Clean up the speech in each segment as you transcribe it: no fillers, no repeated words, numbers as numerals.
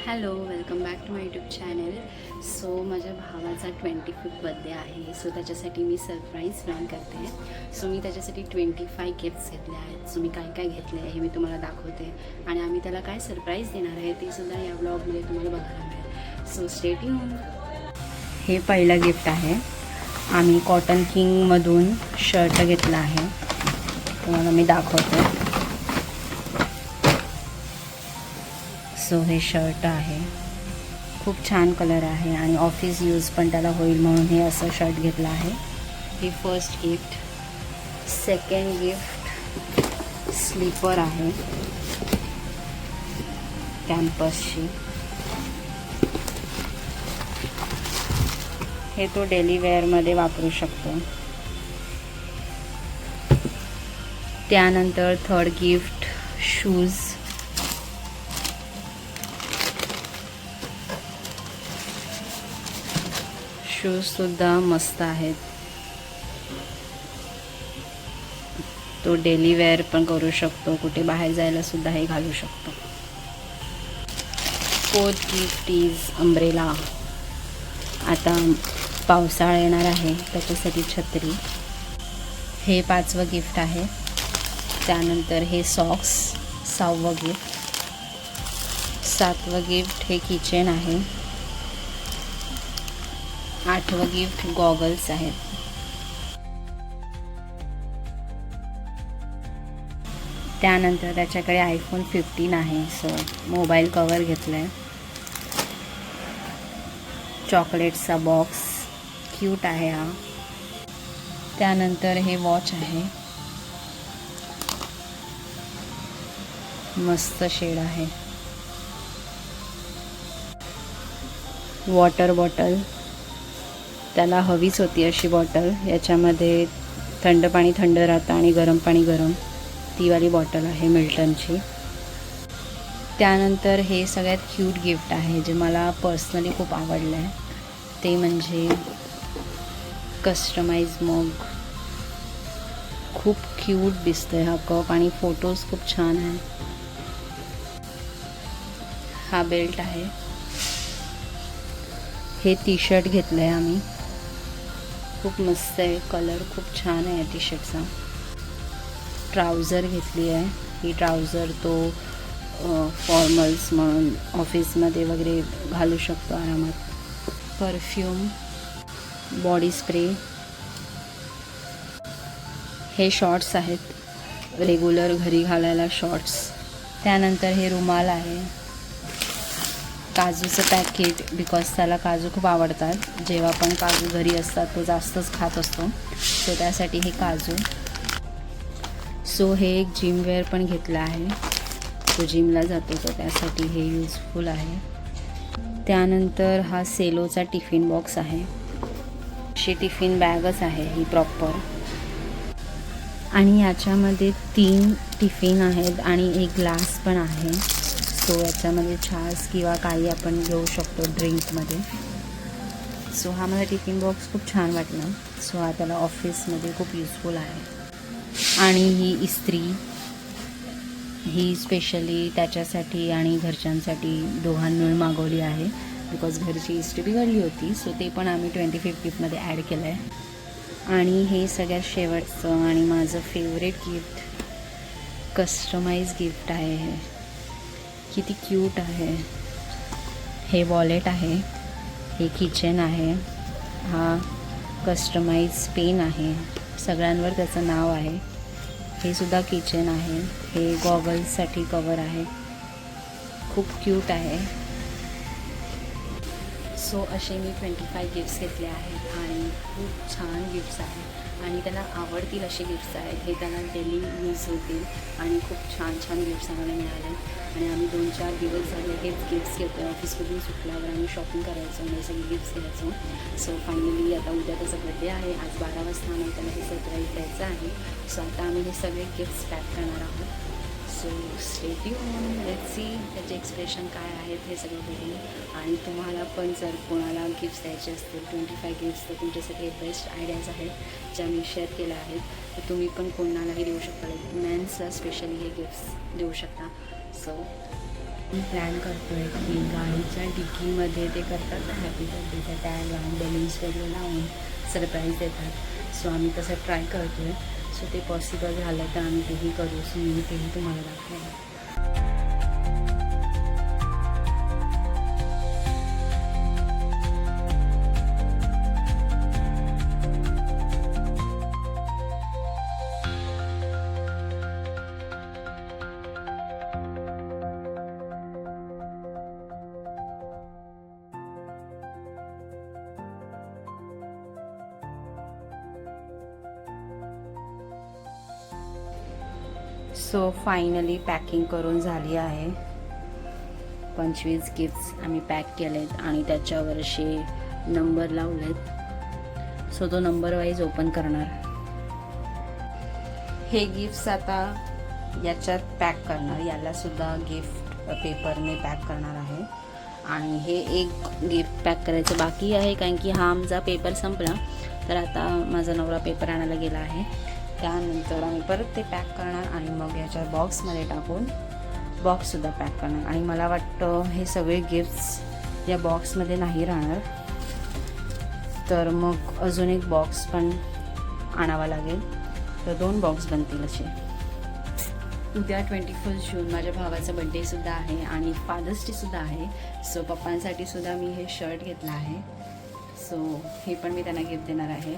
Hello, welcome back to my YouTube channel. So माझ्या भावाचा 25th birthday आहे. So त्याच्यासाठी मी सरप्राईज प्लॅन करते. सो मी त्याच्यासाठी 25 गिफ्ट्स घेतले आहेत. सो मी काय काय घेतले आहे हे मी तुम्हाला दाखवते आणि आम्ही त्याला काय सरप्राईज देणार आहे ते सुद्धा या ब्लॉगमध्ये तुम्हाला बघायला मिळेल. So stay tune. हे पहिलं गिफ्ट आहे. आम्ही कॉटन किंगमधून शर्ट घेतला आहे. तुम्हाला मी दाखवते. सो हे शर्ट आहे, खूप छान कलर आहे आणि ऑफिस यूज पण त्याला होईल म्हणून हे असं शर्ट घेतलं आहे. हे first gift. Second gift slipper आहे कॅम्पसची. हे तो डेली वेअरमध्ये वापरू शकतो. त्यानंतर थर्ड गिफ्ट शूज. शूजसुद्धा मस्त आहेत. तो डेली वेअर पण करू शकतो, कुठे बाहेर जायला सुद्धा हे घालू शकतो. Fourth gift is umbrella. आता पावसाळा येणार आहे त्याच्यासाठी छत्री. हे 5वं गिफ्ट आहे. त्यानंतर हे सॉक्स 6वं गिफ्ट. 7वं गिफ्ट हे किचन आहे. 8वं गिफ्ट गॉगल्स आहेत. त्यानंतर त्याच्याकडे आयफोन 15 आहे. सो मोबाईल कवर घेतला आहे. चॉकलेट्सचा बॉक्स क्यूट आहे हा. त्यानंतर हे वॉच आहे, मस्त शेड आहे. वॉटर बॉटल, त्याला हवीच होती अशी बॉटल. याच्यामध्ये थंड पाणी थंड राहतं आणि गरम पाणी गरम. ती वाली बॉटल आहे मिल्टनची. त्यानंतर हे सगळ्यात क्यूट गिफ्ट आहे जे मला पर्सनली खूप आवडलं आहे. ते म्हणजे कस्टमाइज मग. खूप क्यूट दिसतोय हा कप आणि फोटोज खूप छान आहे. हा बेल्ट आहे. हे टी शर्ट घेतलं आहे आम्ही, खूप मस्त आहे. कलर खूप छान आहे टी शर्टचा. ट्राउझर घेतली आहे. ही ट्राउझर तो फॉर्मल्स म्हणून ऑफिसमध्ये वगैरे घालू शकतो आरामात. Perfume, body spray. हे शॉर्ट्स आहेत, रेग्युलर घरी घालायला शॉर्ट्स. त्यानंतर हे रुमाल आहे. काजूचं पॅकेट, बिकॉज त्याला काजू खूप आवडतात. जेव्हा पण काजू घरी असतात तो जास्तच खात असतो, सो त्यासाठी हे काजू. सो हे एक जिमवेअर पण घेतलं आहे. तो जिमला जातो तर त्यासाठी हे यूजफुल आहे. त्यानंतर हा सेलोचा टिफिन बॉक्स आहे. अशी टिफिन बॅगच आहे ही प्रॉपर. आणि याच्यामध्ये 3 टिफिन आहेत आणि एक ग्लास पण आहे. सो याच्यामध्ये छास किंवा काही आपण घेऊ शकतो ड्रिंकमध्ये. सो हा मला टिफिन बॉक्स खूप छान वाटला. सो हा त्याला ऑफिसमध्ये खूप युजफुल आहे. आणि ही इस्त्री, ही स्पेशली त्याच्यासाठी आणि घरच्यांसाठी दोघांना मिळून मागवली आहे. बिकॉज घरची इस्त्री बिघडली होती, सो ते पण आम्ही 25th गिफ्टमध्ये ॲड केलं आहे. आणि हे सगळ्यात शेवटचं आणि माझं फेवरेट गिफ्ट, कस्टमाइज गिफ्ट आहे. हे किती क्यूट आहे. हे वॉलेट आहे. हे किचन आहे. हा कस्टमाइज पेन आहे, सगळ्यांवर त्याचं नाव आहे. हे सुद्धा किचन आहे. हे गॉगल्ससाठी कवर आहे, खूप क्यूट आहे. सो असे मी 25 गिफ्ट्स घेतले आहेत आणि खूप छान गिफ्ट्स आहेत आणि त्यांना आवडतील असे गिफ्ट्स आहेत. हे त्यांना डेली यूज होतील आणि खूप छान छान गिफ्ट्स आम्हाला मिळाले. आणि आम्ही 2-4 दिवस झाले हेच गिफ्ट्स घेतो आहे. ऑफिसमधून सुटल्यावर आम्ही शॉपिंग करायचो आणि सगळे गिफ्ट्स घ्यायचो. सो फायनली आता उद्या त्याचा बर्थडे आहे. आज 12 वाजता आम्हाला त्याला हे सरप्राईज द्यायचं आहे. सो आता आम्ही हे सगळे गिफ्ट्स पॅक करणार आहोत. So stay tune, let's see त्याचे एक्सप्रेशन काय आहेत हे सगळं बघून. आणि तुम्हाला पण जर कोणाला गिफ्ट्स द्यायचे असतील 25 गिफ्ट्स, तर तुमच्यासाठी बेस्ट आयडियाज आहेत ज्या मी शेअर केल्या आहेत. तर तुम्ही पण कोणालाही देऊ शकता. लाईक मेन्सला स्पेशली हे गिफ्ट्स देऊ शकता. सो मी प्लॅन करतो आहे की गाडी गाडीच्या डिकीमध्ये ते करतात ना हॅपी बर्थडेचा टॅग लावून बलून्स वगैरे लावून सरप्राईज देतात. सो आम्ही तसं ट्राय करतो आहे. सो ते पॉसिबल झालं तर आम्ही तेही करू. सो मी तेही तुम्हाला दाखवेन. सो फायनली पॅकिंग करून झाली आहे. 25 गिफ्ट्स आम्ही पॅक केलेत आणि त्याच्यावर असे नंबर लावलेत. सो तो नंबर वाईज ओपन करणार. हे गिफ्ट्स आता याच्यात पॅक करणार. याला सुद्धा गिफ्ट पेपरने पॅक करणार आहे. आणि हे एक गिफ्ट पॅक करायचं बाकी आहे कारण की हा आमचा पेपर संपला. तर आता माझा नवरा पेपर आणायला गेला आहे. त्यानंतर आम्ही परत ते पॅक करणार आणि मग याच्या बॉक्समध्ये टाकून बॉक्ससुद्धा पॅक करणार. आणि मला वाटतं हे सगळे गिफ्ट्स या बॉक्समध्ये नाही राहणार. तर मग अजून एक बॉक्स पण आणावा लागेल. तर 2 बॉक्स बनतील असे. उद्या 21 जून माझ्या भावाचा बड्डेसुद्धा आहे आणि फादर्स डेसुद्धा आहे. सो पप्पांसाठीसुद्धा मी हे शर्ट घेतलं आहे. सो हे पण मी त्यांना गिफ्ट देणार आहे.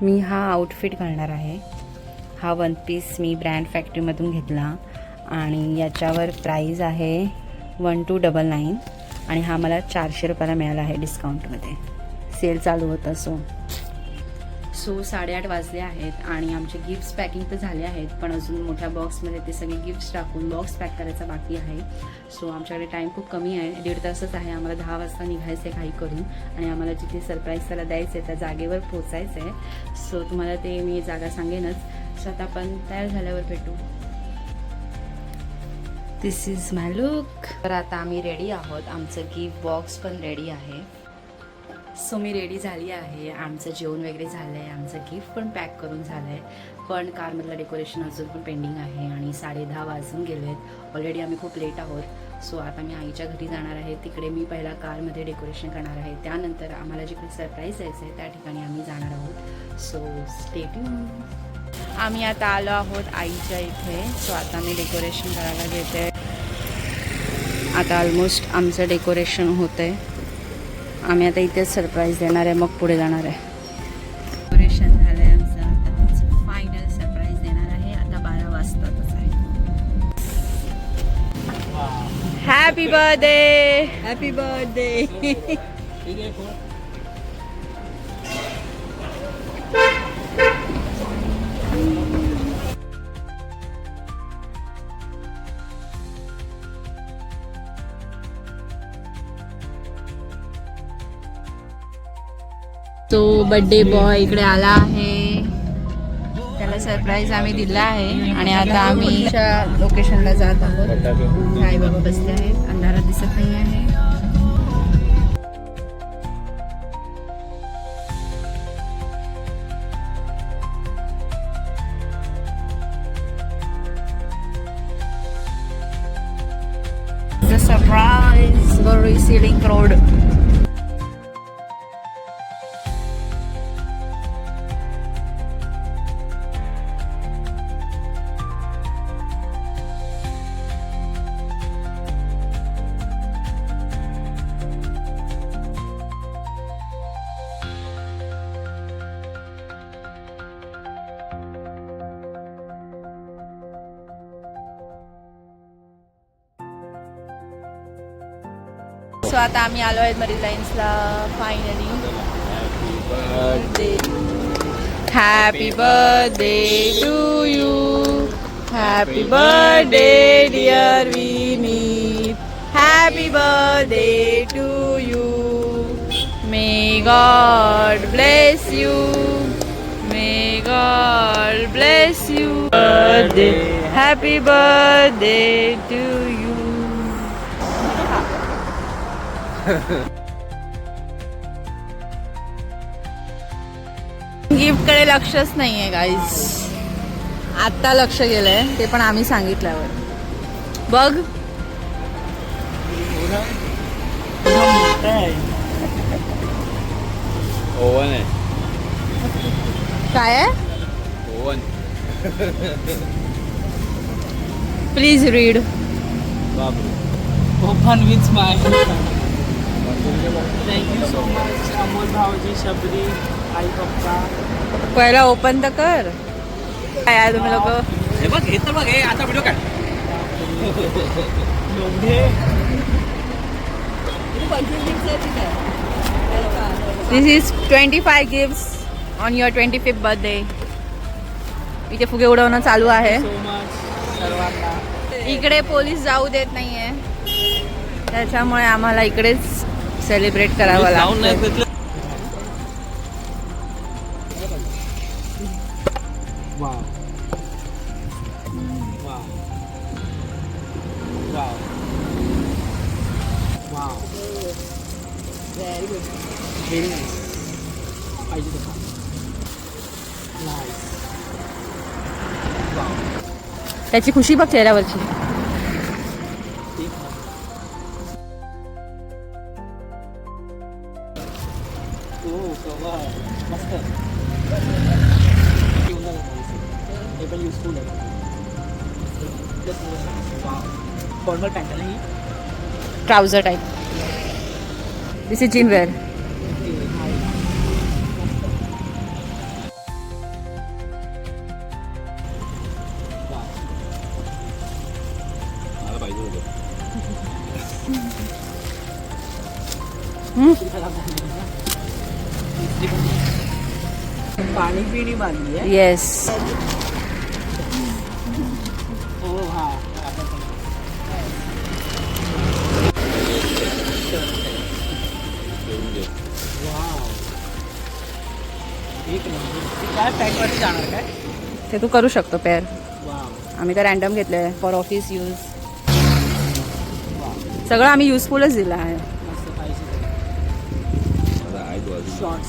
मी हा आउटफिट घालणार आहे. हा 1 पीस मी ब्रँड फॅक्टरीमधून घेतला आणि याच्यावर प्राईज आहे 1299 आणि हा मला 400 रुपयाला मिळाला आहे डिस्काउंटमध्ये. सेल चालू होता. सो 8:30 वाजले आहेत आणि आमचे गिफ्ट्स पॅकिंग तर झाले आहेत पण अजून मोठ्या बॉक्समध्ये ते सगळे गिफ्ट्स टाकून बॉक्स पॅक करायचा बाकी आहे. सो आमच्याकडे टाईम खूप कमी आहे. 1.5 तासच आहे. आम्हाला 10 वाजता निघायचं आहे काही करून आणि आम्हाला जिथे सरप्राईज त्याला द्यायचं आहे त्या जागेवर पोचायचं आहे. सो तुम्हाला ते मी जागा सांगेनच. सो आता आपण तयार झाल्यावर भेटू. दिस इज माय लुक. तर आता आम्ही रेडी आहोत. आमचं गिफ्ट बॉक्स पण रेडी आहे. सो मी रेडी झाली आहे. आमचं जेवण वगैरे झालं आहे. आमचं गिफ्ट पण पॅक करून झालं आहे. पण कारमधलं डेकोरेशन अजून पण पेंडिंग आहे आणि 10:30 वाजून गेले आहेत. ऑलरेडी आम्ही खूप लेट आहोत. सो आता मी आईच्या घरी जाणार आहे. तिकडे मी पहिला कारमध्ये डेकोरेशन करणार आहे. त्यानंतर आम्हाला जिकडे सरप्राईज द्यायचं आहे त्या ठिकाणी आम्ही जाणार आहोत. So stay tune. आम्ही आता आलो आहोत आईच्या इथे. सो आता मी डेकोरेशन करायला घेते. आता ऑलमोस्ट आमचं डेकोरेशन होतं आहे. आम्ही आता इथेच सरप्राईज देणार आहे मग पुढे जाणार आहे. डेकोरेशन झालं आहे आमचं. आता फायनल सरप्राईज देणार आहे. आता 12 वाजताच आहे. Happy birthday. Happy birthday. तो बर्थडे बॉय इकडे आला आहे. त्याला सरप्राईज आम्ही दिला आहे आणि आता आम्ही लोकेशनला जात आहोत. आई बाबा बसले आहेत. अंधारात दिसत नाही आहे. The surprise Burri Ceiling Road. So आता आम्ही आलो आहेत मरीन लाईन्सला finally. Happy birthday to you. Happy birthday dear Vineet. Happy birthday to you. May God bless you. May God bless you. Birthday. Happy birthday to you. Gift कडे लक्षच नाहीये guys. आता लक्ष गेलंय ते पण आम्ही सांगितल्यावर. बघ ओवन आहे. काय आहे? ओवन. Please read. बापरे. Open with smile. Thank you so much Amol भाऊजी, शबरी, आई पप्पा. पहिला ओपन तर कर. काय आहे तुम्ही लोक? हे बघ, हे तर बघ, हे आता व्हिडिओ काढ. एवढे this is 25 gifts on your 25th birthday. इथे फुगे उडवणं चालू आहे. सो मच सर्वांना. इकडे पोलीस जाऊ देत नाहीये, त्याच्यामुळे आम्हाला इकडेच सेलिब्रेट करावं लावून नाही लागतं. घेतलं. Wow wow wow wow. Very nice. पाहिजे तसं. नाईस. वाव. त्याची खुशी बघ चेहऱ्यावरची. एक हो कवर मस्त. हे पण युजफुल आहे. फॉर्मल पॅन्ट आहे ही. Trouser type. This is gym wear. मला पाहिजे होतं. पाणी पिणी बांधली आहे. येस. हो हा. वाव. एक नंबर. काय पॅन्टवरती जाणार काय? ते तू करू शकतो पेअर. वाव आम्ही तर रॅन्डम घेतले फॉर ऑफिस यूज. वाव. सगळं आम्ही युजफुलच दिलं आहे. मस्त पाहिजे. माझा आहे तो अजून. Shorts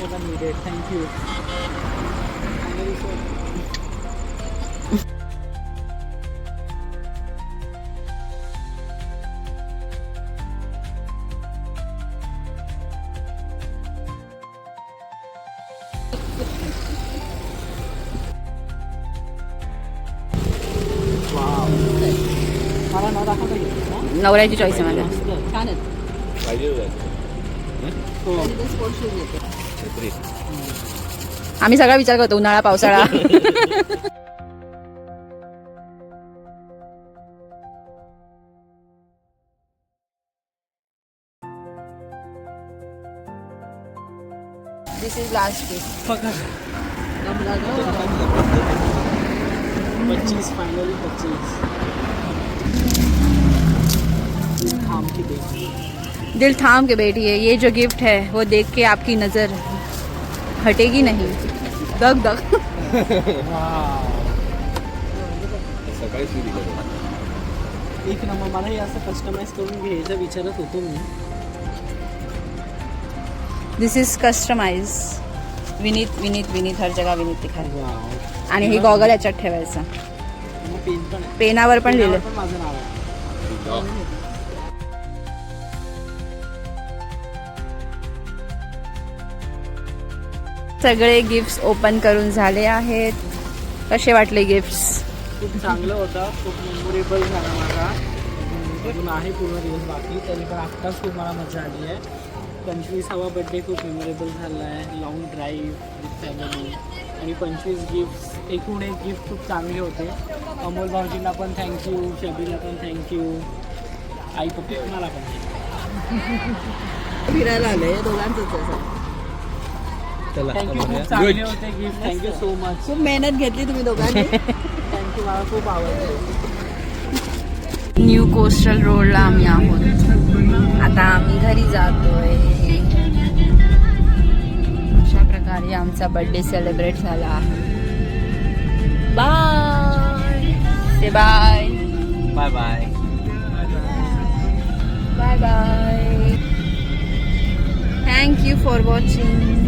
ever needed. Thank you. Wow. मला नाव दाखवता येईल ना? नवऱ्याची चॉईस आहे माझ्या. छान आहेत. पाहिजे होतं. हो. छत्री. आम्ही सगळा विचार करतो उन्हाळा पावसाळा. दिस इज लास्ट गिफ्ट. पकड. 25 फाइनली 25. थाम की बेटी. दिल थाम के बैठिए. ये जो गिफ्ट है वो देख के आपकी नज़र हटेगी नहीं. दग दग. वाव. सकाळी सुरू दिलं. एक नंबर. मला हे असं कस्टमाइज करून घ्यायचं विचारत होतो मी. दिस इज कस्टमाइज. विनीत विनीत विनीत हर जगह विनीत दिखाय. वाव. आणि हे गॉगल याच्यात ठेवायचं. मग पेन पण आहे. पेनावर पण लिहिलं. पेनावर पण माझं नाव आहे. सगळे गिफ्ट्स ओपन करून झाले आहेत. कसे वाटले गिफ्ट्स? खूप चांगलं होतं. खूप मेमोरेबल झाला माझा. अजून आहे पूर्ण दिवस बाकी, तरी पण आत्ताच खूप मला मजा आली आहे. 25वा बड्डे खूप मेमोरेबल झाला आहे. लॉंग ड्राईव्ह विथ फॅमिली आणि 25 गिफ्ट्स. एकूण एक गिफ्ट खूप चांगले होते. अमोल भाऊजींना पण थँक्यू, शबीला पण थँक्यू, आई पप्पाला पण फिरायला आले दोघांचंच आहे. थँक्यू. खूप चांगले होते गिफ्ट. Thank you so much. खूप मेहनत घेतली तुम्ही दोघांनी. थँक्यू. मला खूप आवडलं. न्यू कोस्टल रोडला आम्ही आहोत. आता आम्ही घरी जातोय. अशा प्रकारे आमचा बर्थडे सेलिब्रेट झाला आहे. Bye. Say bye. Bye bye. Bye bye. Thank you for watching.